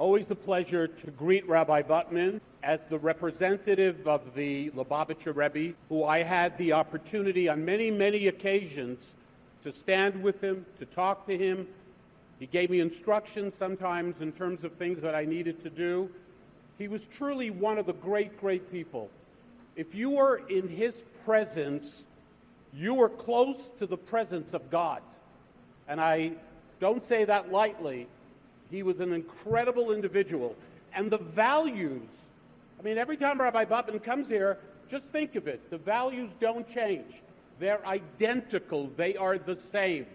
Always a pleasure to greet Rabbi Butman as the representative of the Lubavitcher Rebbe, who I had the opportunity on many, many occasions to stand with him, to talk to him. He gave me instructions sometimes in terms of things that I needed to do. He was truly one of the great, great people. If you were in his presence, you were close to the presence of God. And I don't say that lightly. He was an incredible individual. And the values, I mean, every time Rabbi Butman comes here, just think of it. The values don't change. They're identical. They are the same.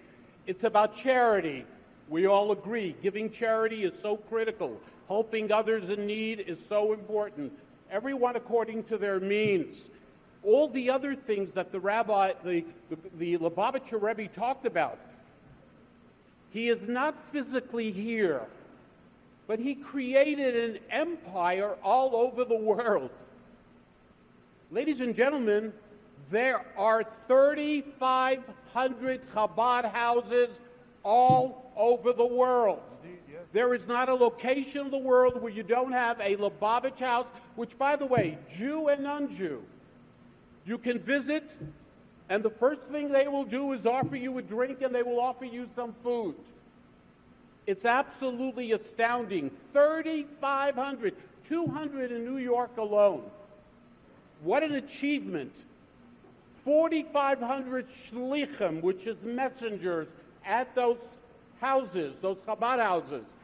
It's about charity. We all agree. Giving charity is so critical. Helping others in need is so important. Everyone according to their means. All the other things that the Lubavitcher Rebbe talked about. He is not physically here, but he created an empire all over the world. Ladies and gentlemen, there are 3,500 Chabad houses all over the world. There is not a location in the world where you don't have a Lubavitch house, which, by the way, Jew and non-Jew, you can visit, and the first thing they will do is offer you a drink, and they will offer you some food. It's absolutely astounding. 3,500, 200 in New York alone. What an achievement. 4,500 shlichim, which is messengers, at those houses, those Chabad houses.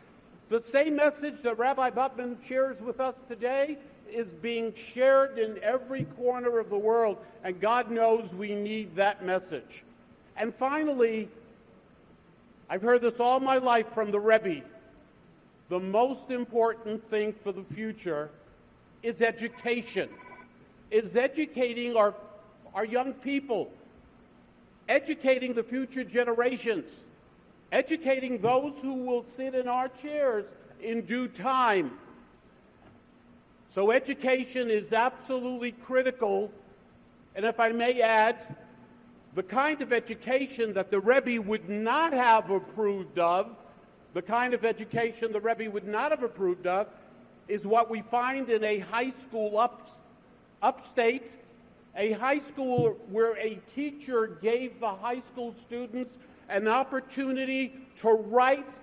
The same message that Rabbi Butman shares with us today is being shared in every corner of the world, and God knows we need that message. And finally, I've heard this all my life from the Rebbe. The most important thing for the future is education, is educating our young people, educating the future generations, educating those who will sit in our chairs in due time. So education is absolutely critical, and if I may add, the kind of education that the Rebbe would not have approved of, the kind of education the Rebbe would not have approved of, is what we find in a high school upstate, a high school where a teacher gave the high school students an opportunity to write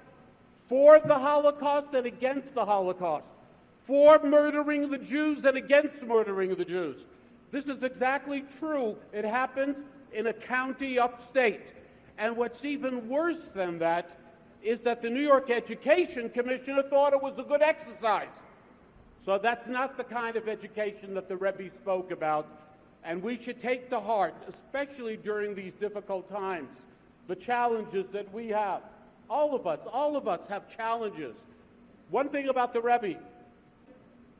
for the Holocaust and against the Holocaust, for murdering the Jews and against murdering the Jews. This is exactly true. It happened in a county upstate. And what's even worse than that is that the New York Education Commissioner thought it was a good exercise. So that's not the kind of education that the Rebbe spoke about. And we should take to heart, especially during these difficult times, the challenges that we have. All of us have challenges. One thing about the Rebbe,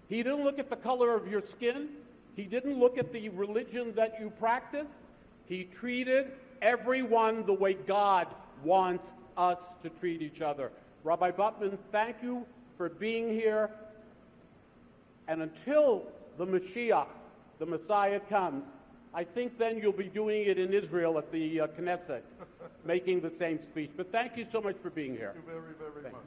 he didn't look at the color of your skin. He didn't look at the religion that you practiced. He treated everyone the way God wants us to treat each other. Rabbi Butman, thank you for being here. And until the Mashiach, the Messiah, comes, I think then you'll be doing it in Israel at the Knesset, making the same speech. But thank you so much for being here. Thank you very, very much.